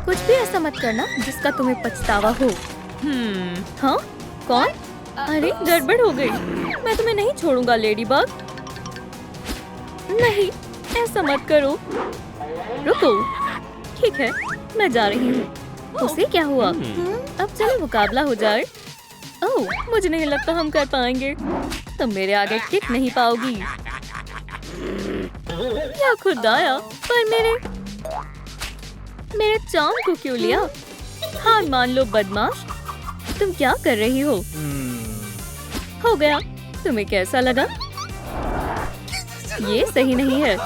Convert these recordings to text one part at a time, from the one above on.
कुछ भी ऐसा मत करना जिसका तुम्हें पछतावा हो। हाँ, कौन? अरे गड़बड़ हो गई। मैं तुम्हें नहीं छोड़ूंगा लेडी बग। नहीं, ऐसा मत करो। रुको। ठीक है, मैं जा रही हूँ। उसे क्या हुआ? अब चलो मुकाबला हो जाए। ओह, मुझे नहीं लगता हम कर पाएंगे। तुम मेरे आगे टिक नहीं पाओगी। या खुदाया, पर मेरे चाम को क्यों लिया? हार मान लो बदमाश। तुम क्या कर रही हो? हो गया। तुम्हें कैसा लगा? ये सही नहीं है।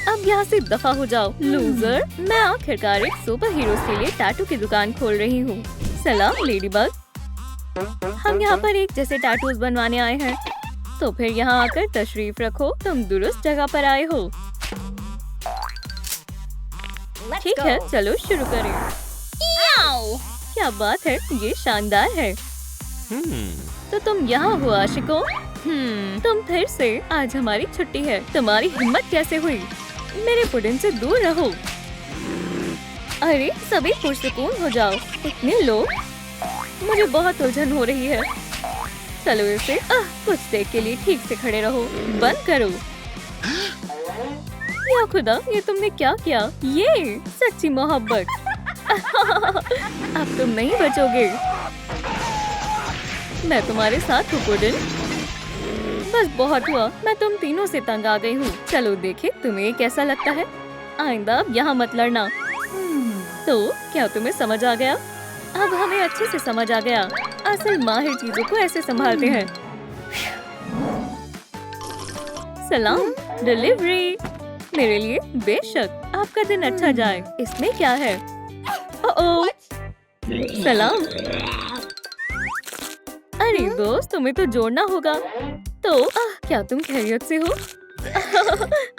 अब यहाँ से दफा हो जाओ लूजर। मैं आखिरकार एक सुपर हीरोज के लिए टैटू की दुकान खोल रही हूँ। सलाम लेडी बग। हम यहाँ पर एक जैसे टैटूज बनवाने आए हैं, तो फिर यहाँ आकर तशरीफ रखो। तुम दुरुस्त जगह पर आए हो। ठीक है, चलो शुरू करें। क्या बात है, ये शानदार है। तो तुम यहाँ हो आशिकों? तुम फिर से। आज हमारी छुट्टी है। तुम्हारी हिम्मत कैसे हुई? मेरे पुडिंग से दूर रहो। अरे सभी पुरसुकून हो जाओ। इतने लोग, मुझे बहुत उलझन हो रही है। चलो इसे कुछ देर के लिए ठीक से खड़े रहो। बंद करो। या खुदा, ये तुमने क्या किया? ये सच्ची मोहब्बत। अब तुम नहीं बचोगे। मैं तुम्हारे साथ हूँ पुडिंग। बस बहुत हुआ। मैं तुम तीनों से तंग आ गई हूँ। चलो देखे तुम्हें कैसा लगता है। आइंदा अब यहाँ मत लड़ना। तो क्या तुम्हें समझ आ गया? अब हमें अच्छे से समझ आ गया। असल माहिर चीजों को ऐसे संभालते हैं। सलाम, डिलीवरी। मेरे लिए बेशक। आपका दिन अच्छा जाए। इसमें क्या है? ओह, सलाम। अरे दोस्त, तुम्हें तो जोड़ना होगा। तो क्या तुम खैरियत से हो?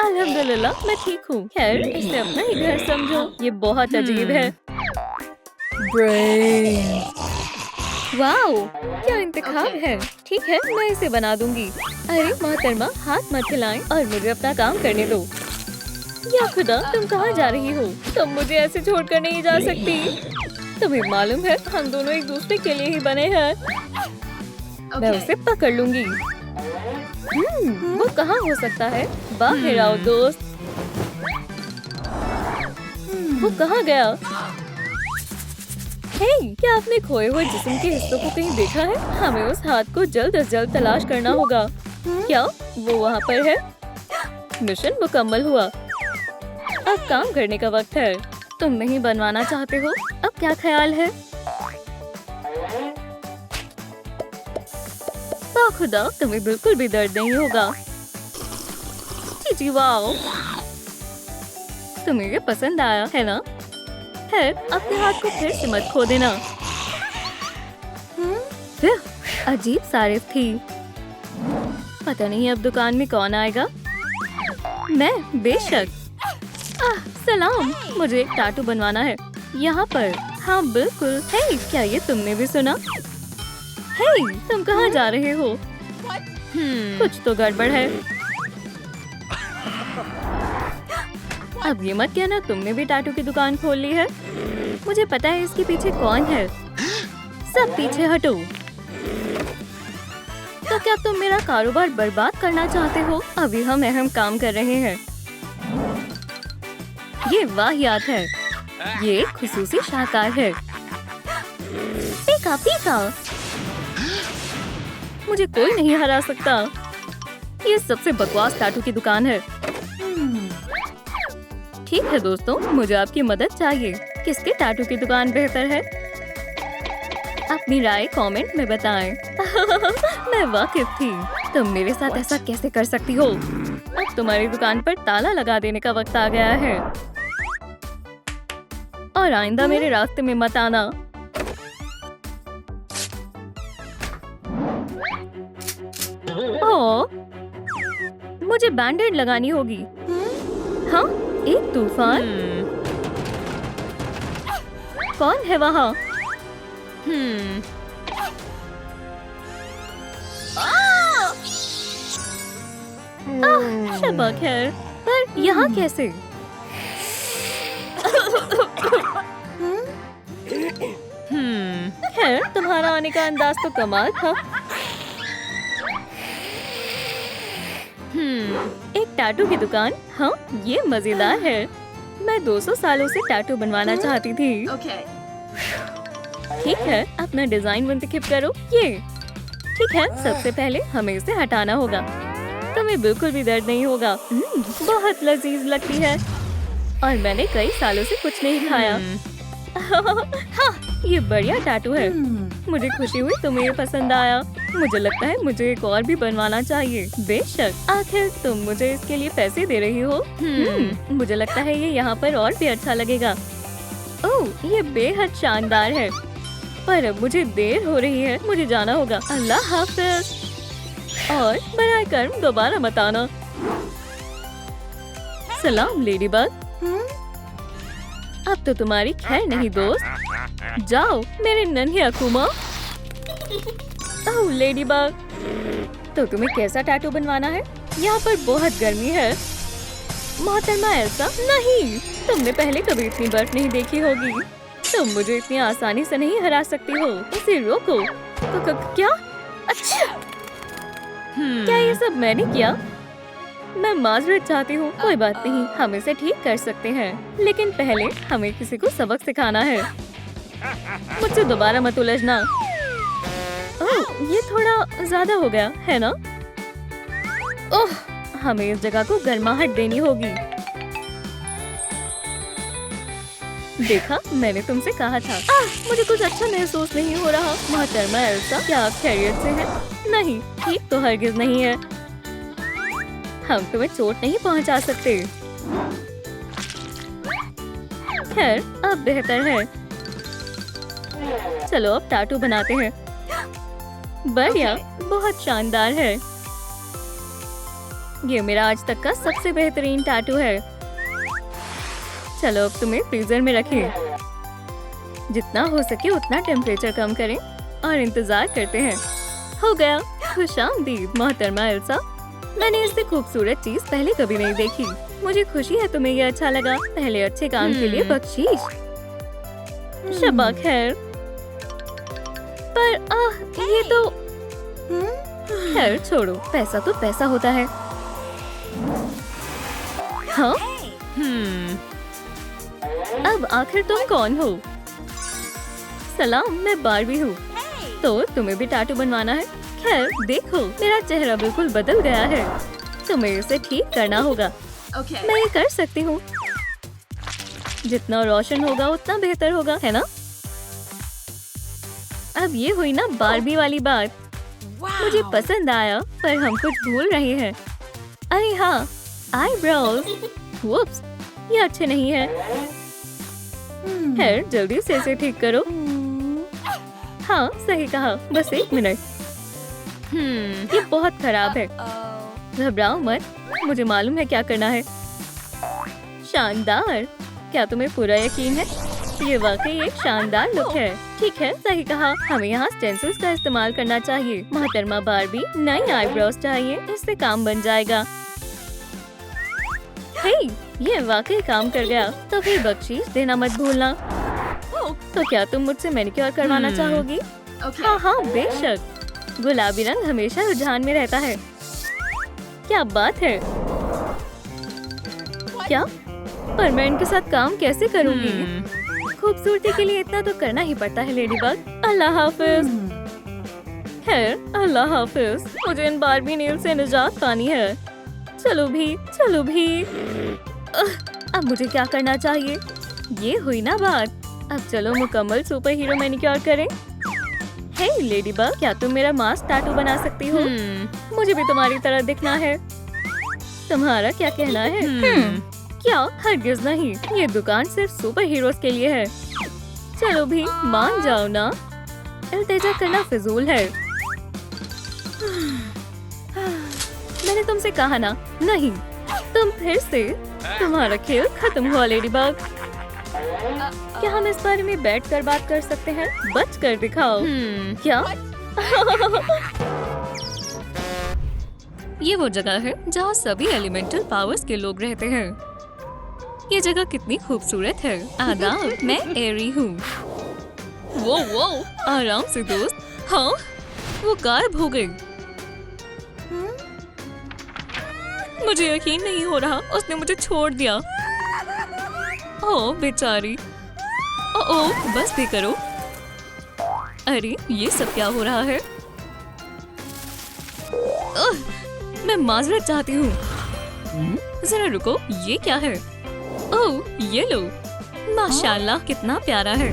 अल्हम्दुलिल्लाह, मैं ठीक हूँ। खैर, इसे अपना ही घर समझो। ये बहुत अजीब है। वाओ, क्या इंतखाब है। ठीक है, मैं इसे बना दूंगी। अरे मोहतरमा, हाथ मत हिलाएं और मुझे अपना काम करने दो। या खुदा, तुम कहाँ जा रही हो? तुम मुझे ऐसे छोड़कर नहीं जा सकती। तुम्हें मालूम है हम दोनों एक दूसरे के लिए ही बने हैं। मैं उसे पकड़ लूंगी। वो कहाँ हो सकता है? बाहर आओ दोस्त। वो कहाँ गया? हे, क्या आपने खोए हुए जिस्म के हिस्सों को कहीं देखा है? हमें उस हाथ को जल्द से जल्द तलाश करना होगा। क्या वो वहाँ पर है? मिशन मुकम्मल हुआ। अब काम करने का वक्त है। तुम नहीं बनवाना चाहते हो? अब क्या ख्याल है? खुदा, तुम्हें बिल्कुल भी दर्द नहीं होगा। जी वाओ, तुम्हें ये पसंद आया है ना? खैर, अपने हाथ को फिर से मत खो देना। अजीब सारिफ थी। पता नहीं अब दुकान में कौन आएगा। मैं बेशक। सलाम, मुझे एक टैटू बनवाना है। यहाँ पर। हाँ बिल्कुल। हे, क्या ये तुमने भी सुना? हे, तुम कहाँ जा रहे हो? कुछ तो गड़बड़ है। अब ये मत कहना तुमने भी टैटू की दुकान खोल ली है। मुझे पता है इसके पीछे कौन है। सब पीछे हटो। तो क्या तुम मेरा कारोबार बर्बाद करना चाहते हो? अभी हम अहम काम कर रहे हैं। ये वाहियात है। ये खुसूसी शाहकार है। पीका पीका। मुझे कोई नहीं हरा सकता। ये सबसे बकवास टैटू की दुकान है। ठीक है दोस्तों, मुझे आपकी मदद चाहिए। किसके टैटू की दुकान बेहतर है? अपनी राय कमेंट में बताएं। मैं वाकिफ थी। तुम मेरे साथ ऐसा कैसे कर सकती हो? अब तुम्हारी दुकान पर ताला लगा देने का वक्त आ गया है। और आइंदा मेरे रास्ते में मत आना। ओह, मुझे बैंडेड लगानी होगी। हाँ, एक तूफान। कौन है वहाँ? शबा खैर, पर यहाँ कैसे? तुम्हारा आने का अंदाज तो कमाल था। एक टैटू की दुकान। हाँ, ये मजेदार है। मैं 200 सालों से टैटू बनवाना चाहती थी। ठीक है, अपना डिजाइन मुंतखब करो। ये ठीक है, सबसे पहले हमें इसे हटाना होगा। तुम्हें बिल्कुल भी दर्द नहीं होगा। बहुत लजीज लगती है और मैंने कई सालों से कुछ नहीं खाया। हाँ, ये बढ़िया टैटू है। मुझे खुशी हुई तुम्हें ये पसंद आया। मुझे लगता है मुझे एक और भी बनवाना चाहिए। बेशक, आखिर तुम मुझे इसके लिए पैसे दे रही हो। मुझे लगता है ये यहाँ पर और भी अच्छा लगेगा। ओह, ये बेहद शानदार है। पर अब मुझे देर हो रही है, मुझे जाना होगा। अल्लाह हाफ़िज़। और बराए कर्म दोबारा मत आना। सलाम लेडीबग। अब तो तुम्हारी खैर नहीं दोस्त। जाओ मेरे नन्हे अकुमा। ओह लेडीबग, तो तुम्हें कैसा टैटू बनवाना है? यहाँ पर बहुत गर्मी है। मोहतरमा एल्सा, नहीं, तुमने पहले कभी इतनी बर्फ नहीं देखी होगी। तुम मुझे इतनी आसानी से नहीं हरा सकती हो। इसे रोको। क्या? अच्छा, क्या ये सब मैंने किया? मैं माजरत चाहती हूँ। कोई बात नहीं, हम इसे ठीक कर सकते हैं। लेकिन पहले हमें किसी को सबक सिखाना है। मुझसे दोबारा मत उलझना। ओह, ये थोड़ा ज्यादा हो गया है ना? ओह, हमें इस जगह को गर्माहट देनी होगी। देखा, मैंने तुमसे कहा था। मुझे कुछ अच्छा महसूस नहीं हो रहा। मोहतरमा एल्सा, क्या आप खैरियत से हैं? नहीं, ठीक तो हरगिज नहीं है। हम तुम्हें चोट नहीं पहुंचा सकते। खैर, अब बेहतर है। चलो अब टैटू बनाते हैं। बढ़िया, बहुत शानदार है। ये मेरा आज तक का सबसे बेहतरीन टैटू है। चलो अब तुम्हें फ्रीजर में रखें। जितना हो सके उतना टेम्परेचर कम करें और इंतजार करते हैं। हो गया। खुशामदीद मोहतरमा एल्सा। मैंने इससे खूबसूरत चीज पहले कभी नहीं देखी। मुझे खुशी है तुम्हें ये अच्छा लगा। पहले अच्छे काम के लिए बख्शीश। शबा खैर। पर ये तो खैर छोड़ो, पैसा तो पैसा होता है। हाँ? अब आखिर तुम कौन हो? सलाम, मैं बारबी हूँ। तो तुम्हें भी टैटू बनवाना है? खैर देखो, मेरा चेहरा बिल्कुल बदल गया है। तुम्हें इसे ठीक करना होगा। मैं ये कर सकती हूँ। जितना रोशन होगा उतना बेहतर होगा, है ना? अब ये हुई ना बारबी वाली बात। मुझे पसंद आया, पर हम कुछ भूल रहे हैं। अरे हाँ, आईब्रोज। वुप्स, ये अच्छे नहीं है। खैर, जल्दी से इसे ठीक करो। हाँ, सही कहा। बस 1 मिनट। ये बहुत खराब है। घबराओ मत, मुझे मालूम है क्या करना है। शानदार। क्या तुम्हें पूरा यकीन है? ये वाकई एक शानदार लुक है। ठीक है, सही कहा। हमें यहाँ स्टेंसिल्स का इस्तेमाल करना चाहिए। मोहतरमा बारबी, नई आईब्रोज चाहिए। इससे काम बन जाएगा। हे, ये वाकई काम कर गया। तो फिर बख्शीश देना मत भूलना। तो क्या तुम मुझसे मैनिक्योर करवाना चाहोगी? हाँ हाँ, बेशक। गुलाबी रंग हमेशा रुझान में रहता है। क्या बात है? क्या? पर मैं इनके साथ काम कैसे करूँगी? खूबसूरती के लिए इतना तो करना ही पड़ता है लेडीबग। अल्लाह हाफिज। खैर, अल्लाह हाफिज। मुझे इन बारबी नेल से निजात पानी है। चलो भी। अब मुझे क्या करना चाहिए? ये हुई ना बात। अब चलो मुकम्मल सुपर हीरो मैनिक्योर करें। हे लेडीबग, क्या तुम मेरा मास्क टैटू बना सकती हो? मुझे भी तुम्हारी तरह दिखना है। तुम्हारा क्या कहना है? क्या? हरगिज नहीं, ये दुकान सिर्फ सुपर हीरोज के लिए है। चलो भी, मान जाओ ना। इल्तिजा करना फिजूल है। मैंने तुमसे कहा ना। नहीं, तुम फिर से। तुम्हारा खेल खत्म हुआ लेडीबग। क्या हम इस बारे में बैठकर बात कर सकते हैं? बच कर दिखाओ। क्या? ये वो जगह है जहाँ सभी एलिमेंटल पावर्स के लोग रहते हैं। ये जगह कितनी खूबसूरत है। आदाब, मैं एरी हूँ। वो आराम से दोस्त। हाँ, वो गायब हो गई। मुझे यकीन नहीं हो रहा, उसने मुझे छोड़ दिया। ओह बेचारी। ओह बस भी करो। अरे ये सब क्या हो रहा है? मैं माजरत चाहती हूँ। जरा रुको, ये क्या है? ओह ये लो, माशाल्लाह कितना प्यारा है।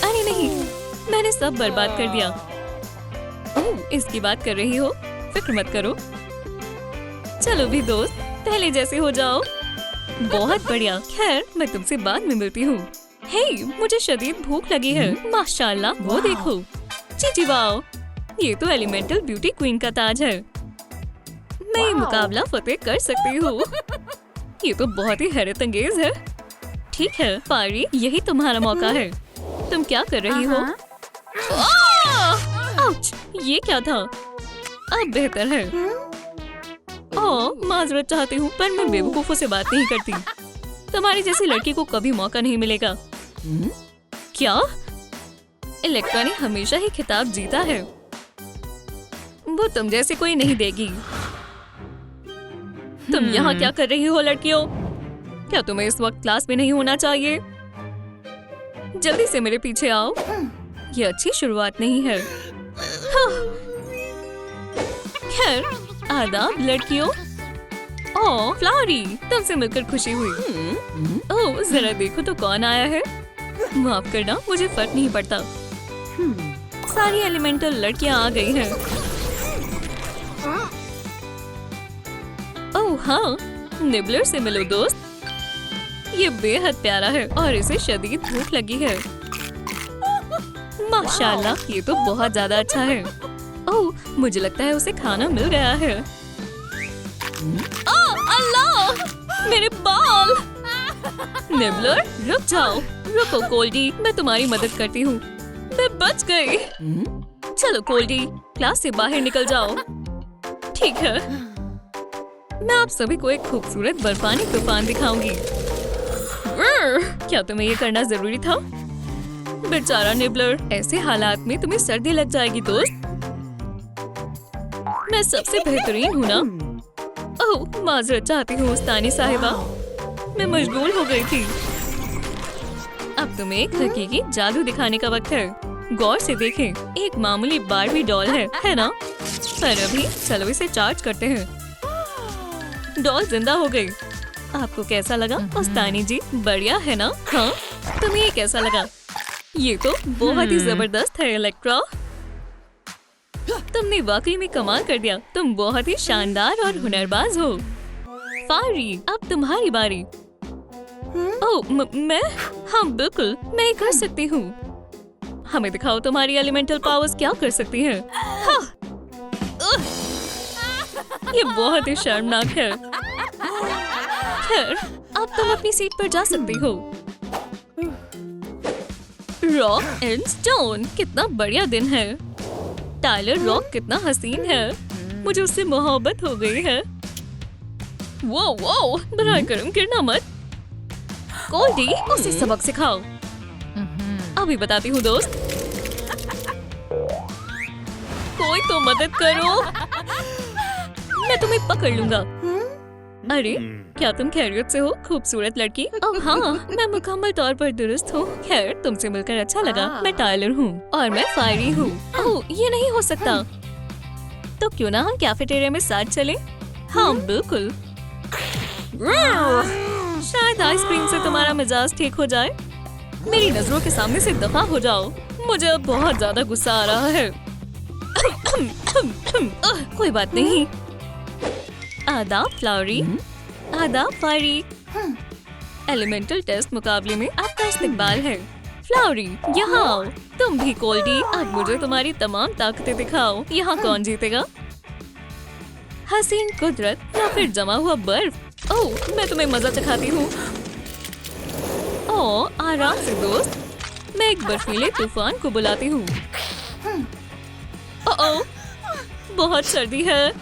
अरे नहीं, मैंने सब बर्बाद कर दिया। ओह इसकी बात कर रही हो? फिक्र मत करो। चलो भी दोस्त, पहले जैसे हो जाओ। बहुत बढ़िया। खैर मैं तुमसे बाद में मिलती हूँ। हे, मुझे शदीद भूख लगी है। माशाल्लाह वो देखो। चीची वाओ, ये तो एलिमेंटल ब्यूटी क्वीन का ताज है। मैं ये मुकाबला फतेह कर सकती हूँ। ये तो बहुत ही हैरत अंगेज है। ठीक है पारी, यही तुम्हारा मौका है। तुम क्या कर रही हो? आउच! ये क्या था? अब बेहतर है। ओह माजरत चाहती हूँ, पर मैं बेवकूफों से बात नहीं करती। तुम्हारी जैसी लड़की को कभी मौका नहीं मिलेगा। क्या? इलेक्ट्रा ने हमेशा ही खिताब जीता है। वो तुम जैसे कोई नहीं देगी। तुम यहाँ क्या कर रही हो लड़कियों? क्या तुम्हें इस वक्त क्लास में नहीं होना चाहिए? जल्दी से मेरे पीछे आओ। ये अच्छी शुरुआत नहीं है। खैर आदाब लड़कियों। ओह फ्लावरी, तुमसे मिलकर खुशी हुई। ओह जरा देखो तो कौन आया है। माफ करना, मुझे फर्क नहीं पड़ता। सारी एलिमेंटल लड़कियां आ गई हैं। ओह हाँ, निबलर से मिलो दोस्त। ये बेहद प्यारा है और इसे शदीद भूख लगी है। माशाल्लाह, ये तो बहुत ज्यादा अच्छा है। ओह, मुझे लगता है उसे खाना मिल गया है। अल्लाह, मेरे बाल! निबलर, रुक जाओ। रुको कोल्डी, मैं तुम्हारी मदद करती हूँ। मैं बच गई। चलो कोल्डी, क्लास से बाहर निकल जाओ। ठीक है, मैं आप सभी को एक खूबसूरत बर्फानी तूफान दिखाऊंगी। क्या तुम्हें ये करना जरूरी था? बेचारा निबलर, ऐसे हालात में तुम्हें सर्दी लग जाएगी दोस्त। मैं सबसे बेहतरीन हूँ ना? ओह माजरत चाहती हूँ उस्तानी साहिबा, मैं मजबूर हो गई थी। अब तुम्हें एक हकीकी जादू दिखाने का वक्त है। गौर से देखें, एक मामूली बारबी डॉल है ना? पर अभी चलो इसे चार्ज करते हैं। डॉल जिंदा हो गई। आपको कैसा लगा उस्तानी जी? बढ़िया है ना? हाँ, तुम्हें ये कैसा लगा? ये तो बहुत ही जबरदस्त है इलेक्ट्रा। तुमने वाकई में कमाल कर दिया। तुम बहुत ही शानदार और हुनरबाज हो। फारी, अब तुम्हारी बारी। ओह मैं? हाँ बिल्कुल, मैं कर सकती हूँ। हमें दिखाओ तुम्हारी एलिमेंटल पावर्स क्या कर सकती हैं। हाँ। ये बहुत ही शर्मनाक है। खैर, अब तुम अपनी सीट पर जा सकती हो। रॉक एंड स्टोन, कितना बढ़िया दिन है। टाइलर रॉक कितना हसीन है। मुझे उससे मोहब्बत हो गई है। वो बराए करम गिरना मत। कोल्डी, उसे सबक सिखाओ। अभी बताती हूँ दोस्त। कोई तो मदद करो, मैं तुम्हें पकड़ लूंगा। अरे क्या तुम खैरियत से हो खूबसूरत लड़की? ओह हाँ, मैं मुकम्मल तौर पर दुरुस्त हूँ। खैर तुमसे मिलकर अच्छा लगा। मैं टाइलर हूँ और मैं फायरी हूँ। ओह ये नहीं हो सकता। तो क्यों ना हम कैफेटेरिया में साथ चलें? हाँ बिल्कुल। शायद आइसक्रीम से तुम्हारा मिजाज ठीक हो जाए। मेरी नजरों के सामने से दफा हो जाओ। मुझे अब बहुत ज्यादा गुस्सा आ रहा है। कोई बात नहीं। आदाब फ्लावरी। आदाब फायरी। एलिमेंटल टेस्ट मुकाबले में आपका इस्तकबाल है। फ्लावरी यहाँ आओ। तुम भी कोल्डी, अब मुझे तुम्हारी तमाम ताकतें दिखाओ। यहाँ कौन जीतेगा? हसीन कुदरत या फिर जमा हुआ बर्फ? ओह मैं तुम्हें मजा चखाती हूँ। ओह आराम से दोस्त, मैं एक बर्फीले तूफान को बुलाती हूँ। ओह बहुत सर्दी है।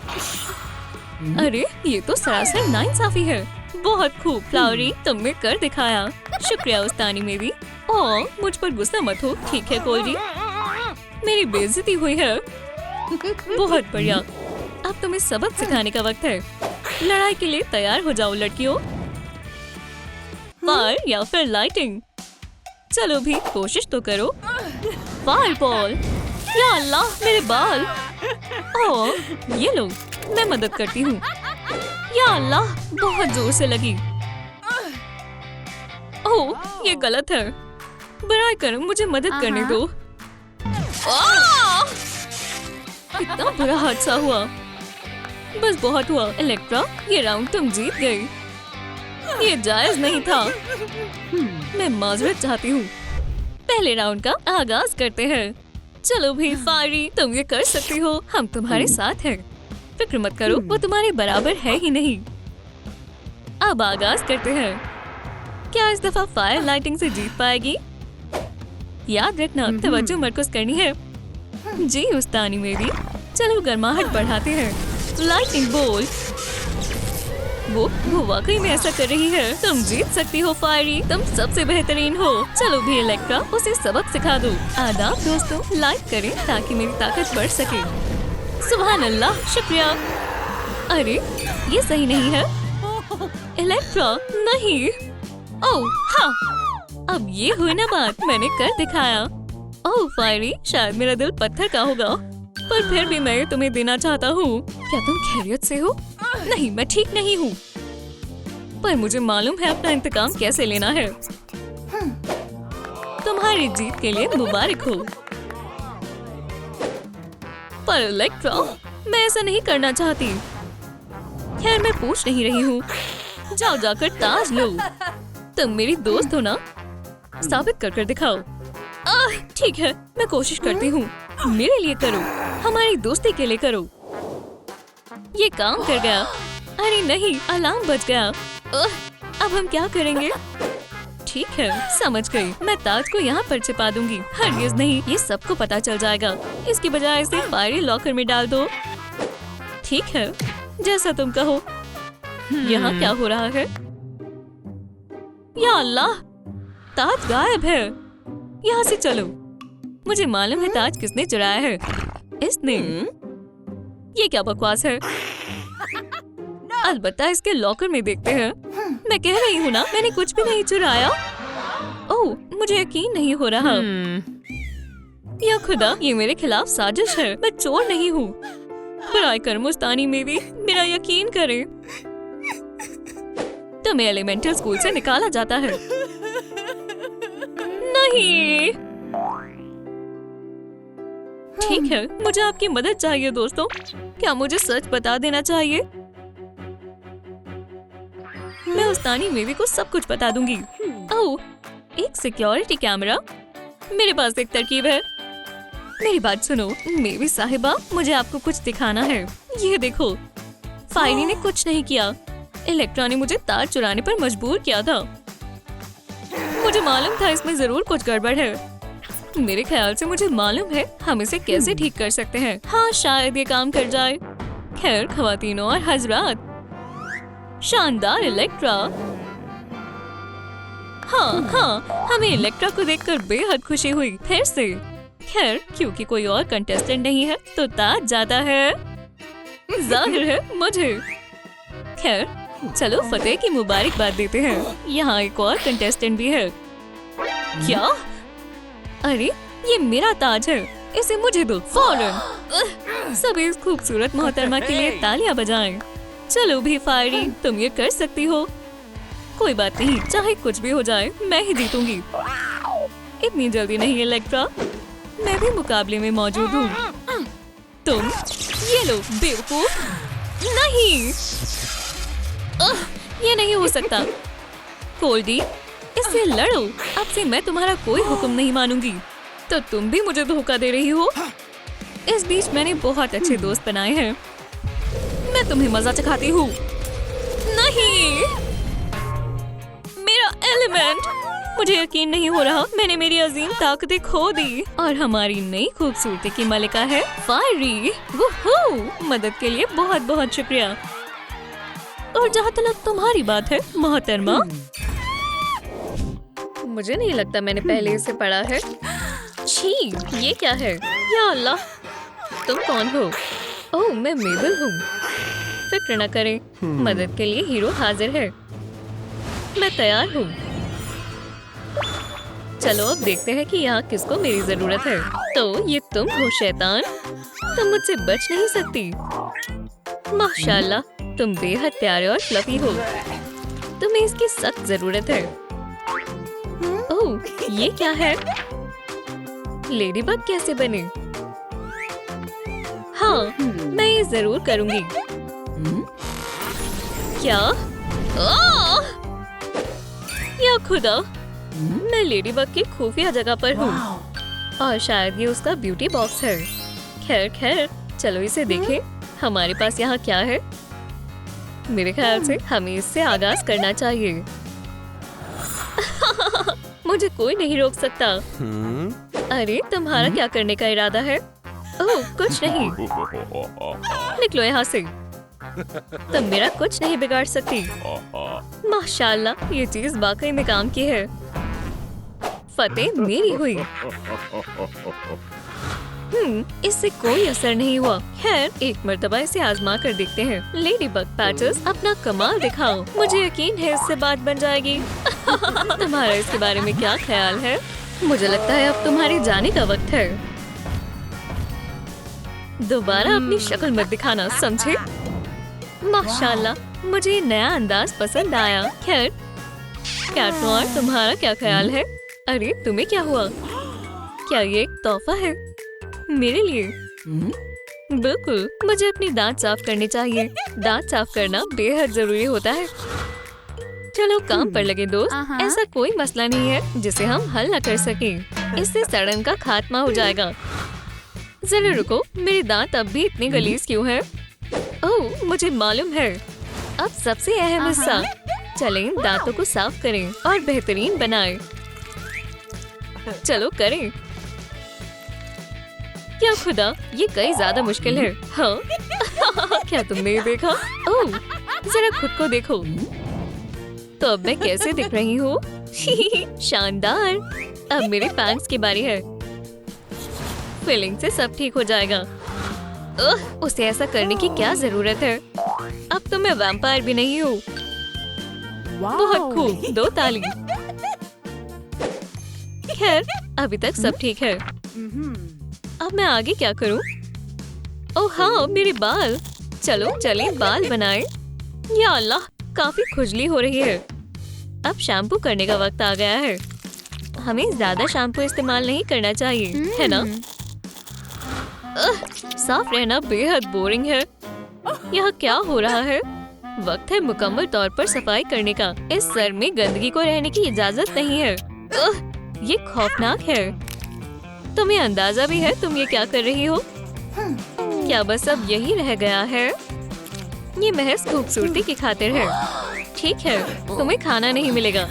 अरे ये तो सरासर नाइंसाफी है। बहुत खूब फ्लावरी, तुमने कर दिखाया। शुक्रिया उस्तानी मेरी। ओह, मुझ पर गुस्सा मत हो, ठीक है कोल्डी। मेरी बेइज्जती हुई है। बहुत बढ़िया, अब तुम्हें सबक सिखाने का वक्त है। लड़ाई के लिए तैयार हो जाओ लड़कियों। फायर या फिर लाइटिंग, चलो भी कोशिश तो करो। फायर बॉल, या अल्लाह मेरे बाल। ओह ये लो, मैं मदद करती हूँ। या अल्लाह बहुत जोर से लगी। ओह ये गलत है, बराए करो मुझे मदद करने दो। कितना बुरा हादसा हुआ। बस बहुत हुआ इलेक्ट्रा, ये राउंड तुम जीत गई। ये जायज नहीं था। मैं माजरत चाहती हूँ। पहले राउंड का आगाज करते हैं। चलो भी फायरी, तुम ये कर सकती हो, हम तुम्हारे साथ हैं। फिक्र मत करो, वो तुम्हारे बराबर है ही नहीं। अब आगाज करते हैं। क्या इस दफा फायर लाइटिंग से जीत पाएगी? याद रखना, तवज्जो मरकज करनी है। जी उस्तानी मेरी, चलो गर्माहट बढ़ाते हैं। लाइटिंग बोल, वो वाकई में ऐसा कर रही है। तुम जीत सकती हो फायरी, तुम सबसे बेहतरीन हो। चलो भी इलेक्ट्रा, उसे सबक सिखा दो। आदाब दोस्तों, लाइक करें ताकि मेरी ताकत बढ़ सके। सुभान अल्लाह, शुक्रिया। अरे ये सही नहीं है इलेक्ट्रा, नहीं। ओह हाँ, अब ये हुई ना बात, मैंने कर दिखाया। ओह फायरी, शायद मेरा दिल पत्थर का होगा, पर फिर भी मैं तुम्हें देना चाहता हूँ। क्या तुम खैरियत से हो? नहीं, मैं ठीक नहीं हूँ, पर मुझे मालूम है अपना इंतकाम कैसे लेना है। तुम्हारी जीत के लिए मुबारक हो। पर इलेक्ट्रा, मैं ऐसा नहीं करना चाहती। खैर मैं पूछ नहीं रही हूँ, जाओ जाकर ताज लो। तुम मेरी दोस्त हो ना, साबित कर कर दिखाओ। ठीक है, मैं कोशिश करती हूँ। मेरे लिए करो, हमारी दोस्ती के लिए करो। ये काम कर गया। अरे नहीं, अलार्म बज गया। अब हम क्या करेंगे? ठीक है, समझ गई। मैं ताज को यहाँ पर छिपा दूंगी। हरगिज़ नहीं, ये सबको पता चल जाएगा। इसकी बजाय इसे फायरी लॉकर में डाल दो। ठीक है, जैसा तुम कहो। यहाँ क्या हो रहा है? या अल्लाह, ताज गायब है। यहाँ से चलो। मुझे मालूम है ताज किसने चुराया है। इसने। ये क्या बकवास है? अलबत्ता इसके लॉकर में देखते हैं। मैं कह रही हूँ ना, मैंने कुछ भी नहीं चुराया। ओह, मुझे यकीन नहीं हो रहा। या खुदा, ये मेरे खिलाफ साजिश है। मैं चोर नहीं हूँ। बराए कर मुस्तानी मेरी, मेरा यकीन करें। तुम्हें एलिमेंटल स्कूल से निकाला जाता है। नहीं। ठीक है, मुझे आपकी मदद चाहिए दोस्तों। क्या मुझे सच बता देना चाहिए? मैं उस्तानी मेवी को सब कुछ बता दूंगी। ओह, एक सिक्योरिटी कैमरा। मेरे पास एक तरकीब है। मेरी बात सुनो मेवी साहिबा, मुझे आपको कुछ दिखाना है। ये देखो, फायरी ने कुछ नहीं किया। इलेक्ट्रा ने मुझे तार चुराने पर मजबूर किया था। मुझे मालूम था इसमें जरूर कुछ गड़बड़ है। मेरे ख्याल से मुझे मालूम है हम इसे कैसे ठीक कर सकते हैं। हाँ, शायद ये काम कर जाए। खैर ख्वातीनों और हजरात, शानदार इलेक्ट्रा। हाँ, हमें इलेक्ट्रा को देखकर बेहद खुशी हुई फिर से। खैर क्योंकि कोई और कंटेस्टेंट नहीं है तो ताज जाता है। जाहिर है मुझे। खैर चलो फतेह की मुबारकबाद देते हैं। यहाँ एक और कंटेस्टेंट भी है। क्या? अरे ये मेरा ताज है, इसे मुझे दो फौरन। सभी इस खूबसूरत मोहतरमा के लिए तालियां बजाएं। चलो भी फायरी, तुम ये कर सकती हो। कोई बात नहीं, चाहे कुछ भी हो जाए मैं ही जीतूंगी। इतनी जल्दी नहीं इलेक्ट्रा, मैं भी मुकाबले में मौजूद हूँ। तुम ये लो बेवकूफ। नहीं, ये नहीं हो सकता। कोल्डी, इससे लड़ो। अब से मैं तुम्हारा कोई हुक्म नहीं मानूंगी। तो तुम भी मुझे धोखा दे रही हो। इस बीच मैंने बहुत अच्छे दोस्त बनाए हैं। मैं तुम्हें मजा चखाती हूँ। नहीं, मेरा एलिमेंट। मुझे यकीन नहीं हो रहा, मैंने मेरी अजीम ताकतें खो दी। और हमारी नई खूबसूरती की मलिका है फायरी। वूहू, मदद के लिए बहुत बहुत शुक्रिया। और जहाँ तक तुम्हारी बात है मोहतरमा, मुझे नहीं लगता मैंने पहले इसे पढ़ा है। छी, ये क्या है? या अल्लाह, तुम कौन हो? ओह, मैं मेबल हूँ। फिक्र न करें, मदद के लिए हीरो हाजिर है। मैं तैयार हूँ। चलो अब देखते हैं कि यहाँ किसको मेरी जरूरत है। तो ये तुम हो शैतान, तुम मुझसे बच नहीं सकती। माशाल्लाह, तुम बेहद प्यारे और फ्लफी हो। तुम्हें इसकी सख्त जरूरत है। ओह, ये क्या है? लेडीबग कैसे बने? हाँ, मैं ये जरूर करूंगी। क्या? या खुदा, मैं लेडीबग की खुफिया जगह पर हूँ और शायद ये उसका ब्यूटी बॉक्स है। खैर खैर, चलो इसे देखें। हमारे पास यहाँ क्या है? मेरे ख्याल से हमें इससे आगाज करना चाहिए। मुझे कोई नहीं रोक सकता। अरे, तुम्हारा क्या करने का इरादा है? ओह, कुछ नहीं। निकलो यहाँ से। तुम मेरा कुछ नहीं बिगाड़ सकती। माशाल्लाह, ये चीज वाकई में काम की है। फतेह मेरी हुई। इससे कोई असर नहीं हुआ। खैर, एक मर्तबा इसे आजमा कर देखते हैं। लेडीबग पैचेस, अपना कमाल दिखाओ। मुझे यकीन है इससे बात बन जाएगी। तुम्हारा इसके बारे में क्या ख्याल है? मुझे लगता है अब तुम्हारे जाने का वक्त है। दोबारा अपनी शक्ल मत दिखाना, समझे? माशाल्लाह, मुझे नया अंदाज पसंद आया। खैर, कैट नोयर, तुम्हारा क्या ख्याल है? अरे, तुम्हें क्या हुआ? क्या ये एक तोहफा है मेरे लिए? बिल्कुल, मुझे अपनी दांत साफ करने चाहिए। दांत साफ करना बेहद जरूरी होता है। चलो काम पर लगे दोस्त। ऐसा कोई मसला नहीं है जिसे हम हल न कर सके। इससे सड़न का खात्मा हो जाएगा। जरा रुको, मेरे दांत अब भी इतने गलीज क्यों हैं? ओह, मुझे मालूम है। अब सबसे अहम हिस्सा। चलें, इन दांतों को साफ करें और बेहतरीन बनाएं। चलो करें। क्या खुदा, ये कई ज्यादा मुश्किल है। हाँ। क्या तुमने ये देखा? ओह, जरा खुद को देखो। तो अब मैं कैसे दिख रही हूँ? शानदार। अब मेरे फैंस की बारी है। फीलिंग से सब ठीक हो जाएगा। उसे ऐसा करने की क्या जरूरत है? अब तो मैं वैम्पायर भी नहीं हूँ। बहुत खूब, दो ताली। खैर, अभी तक सब ठीक है। अब मैं आगे क्या करूं? ओह हाँ, मेरे बाल। चलो चलें बाल बनाएं। या अल्लाह, काफी खुजली हो रही है। अब शैम्पू करने का वक्त आ गया है। हमें ज्यादा शैम्पू इस्तेमाल नहीं करना चाहिए, है ना? साफ रहना बेहद बोरिंग है। यहाँ क्या हो रहा है? वक्त है मुकम्मल तौर पर सफाई करने का। इस सर में गंदगी को रहने की इजाजत नहीं है। ये खौफनाक है। तुम्हें अंदाजा भी है तुम ये क्या कर रही हो? क्या बस अब यही रह गया है? ये महज खूबसूरती की खातिर है। ठीक है, तुम्हें खाना नहीं मिलेगा।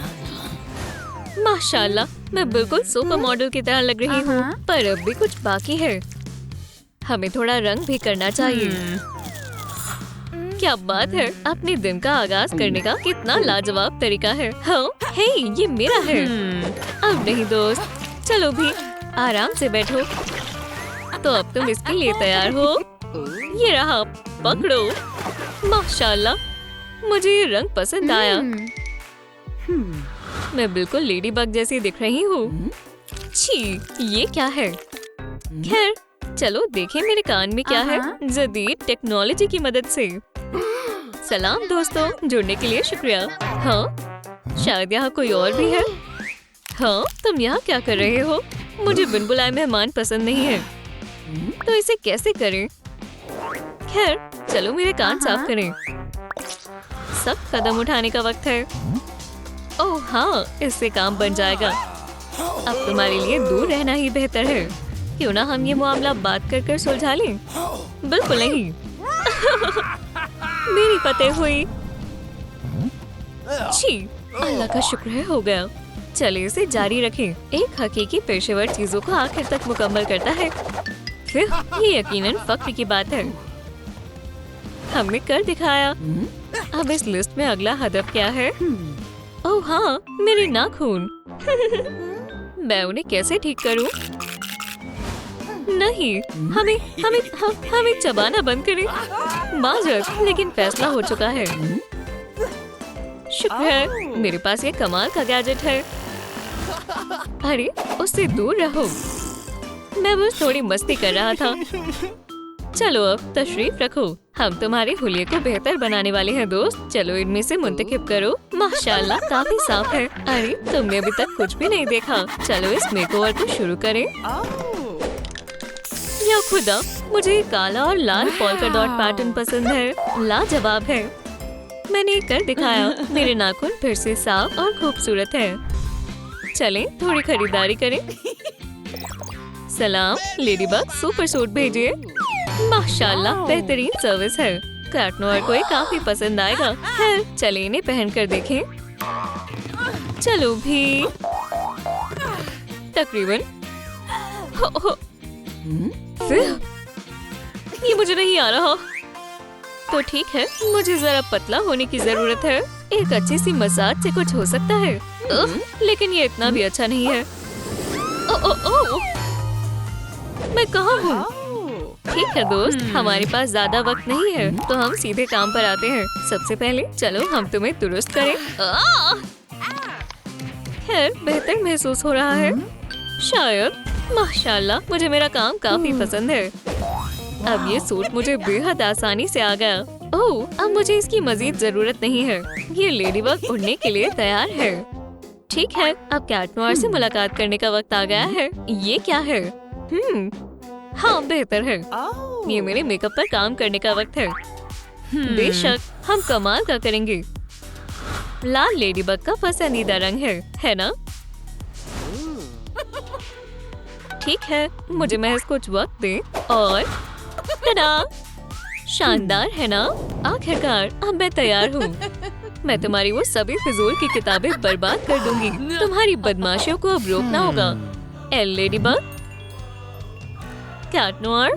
माशाल्लाह, मैं बिल्कुल सुपर मॉडल की तरह लग रही हूँ। पर अब भी कुछ बाकी है। हमें थोड़ा रंग भी करना चाहिए। क्या बात है, अपने दिन का आगाज करने का कितना लाजवाब तरीका है। हाँ, हे, ये मेरा है। अब नहीं दोस्त, चलो भी आराम से बैठो। तो अब तुम इसके लिए तैयार हो? ये रहा, पकड़ो। माशाल्लाह, मुझे ये रंग पसंद आया। मैं बिल्कुल लेडीबग जैसी दिख रही हूँ। छी, ये क्या है? खैर, चलो देखें मेरे कान में क्या है। जदीद टेक्नोलॉजी की मदद से। सलाम दोस्तों, जुड़ने के लिए शुक्रिया। हाँ, शायद यहाँ कोई और भी है। हाँ, तुम यहाँ क्या कर रहे हो? मुझे बिन बुलाए मेहमान पसंद नहीं है। तो इसे कैसे करें? खैर, चलो मेरे कान साफ करें। सब कदम उठाने का वक्त है। ओह हाँ, इससे काम बन जाएगा। अब तुम्हारे लिए दूर रहना ही बेहतर है। क्यों ना हम ये मामला बात कर कर सुलझा लें? बिल्कुल नहीं। मेरी फतेह हुई। छी, अल्लाह का शुक्र है हो गया। चले इसे जारी रखें। एक हकीकी पेशेवर चीजों को आखिर तक मुकम्मल करता है। फिर ये यकीनन फख्र की बात है। हमने कर दिखाया। अब इस लिस्ट में अगला हदफ क्या है? ओह हाँ, मेरे नाखून। मैं उन्हें कैसे ठीक करूं? नहीं, हमें चबाना बंद करें। माजरत, लेकिन फैसला हो चुका है। शुक्र है मेरे पास ये कमाल का गैजेट है। अरे उससे दूर रहो, मैं बस थोड़ी मस्ती कर रहा था। चलो अब तशरीफ रखो, हम तुम्हारे हुलिये को बेहतर बनाने वाले हैं दोस्त। चलो इनमें से मुंतखब करो। माशाल्लाह काफी साफ है। अरे तुमने अभी तक कुछ भी नहीं देखा। चलो इस मेकओवर को शुरू करें। या खुदा, मुझे काला और लाल पॉल्का डॉट पैटर्न पसंद है। लाजवाब है। मैंने कर दिखाया। मेरे नाखून फिर से साफ और खूबसूरत है। चलें थोड़ी खरीदारी करें। सलाम लेडीबग, सुपर सूट भेजिए। माशाल्लाह बेहतरीन सर्विस है। कैट नोयर को ये काफी पसंद आएगा। है, चले इन्हें पहन कर देखें। चलो भी तकरीबन ये मुझे नहीं आ रहा। तो ठीक है, मुझे जरा पतला होने की जरूरत है। एक अच्छी सी मसाज से कुछ हो सकता है। लेकिन ये इतना भी अच्छा नहीं है। मैं कहाँ हूँ? ठीक है दोस्त, हमारे पास ज्यादा वक्त नहीं है, तो हम सीधे काम पर आते हैं। सबसे पहले चलो हम तुम्हें दुरुस्त करें। खैर बेहतर महसूस हो रहा है शायद। माशाल्लाह, मुझे मेरा काम काफी पसंद है। अब ये सूट मुझे बेहद आसानी से आ गया। ओह, अब मुझे इसकी मजीद जरूरत नहीं है। ये लेडीबग उड़ने के लिए तैयार है। ठीक है, अब कैट नोयर से मुलाकात करने का वक्त आ गया है। ये क्या है? हाँ बेहतर है। ये मेरे मेकअप पर काम करने का वक्त है। बेशक, हम कमाल का करेंगे। लाल लेडीबग का पसंदीदा रंग है ना? ठीक है, मुझे महज कुछ वक्त दे और टडा! शानदार है ना? आखिरकार अब मैं तैयार हूँ। मैं तुम्हारी वो सभी फिजूल की किताबें बर्बाद कर दूंगी। तुम्हारी बदमाशियों को अब रोकना होगा। एल लेडीबग, कैट नोयर,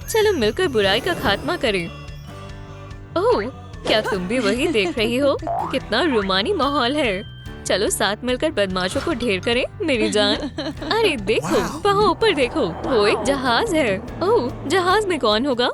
चलो मिलकर बुराई का खात्मा करें। ओह, क्या तुम भी वही देख रही हो? कितना रोमानी माहौल है। चलो साथ मिलकर बदमाशों को ढेर करें मेरी जान। अरे देखो, वहाँ ऊपर देखो, वो एक जहाज है। ओह, जहाज में कौन होगा?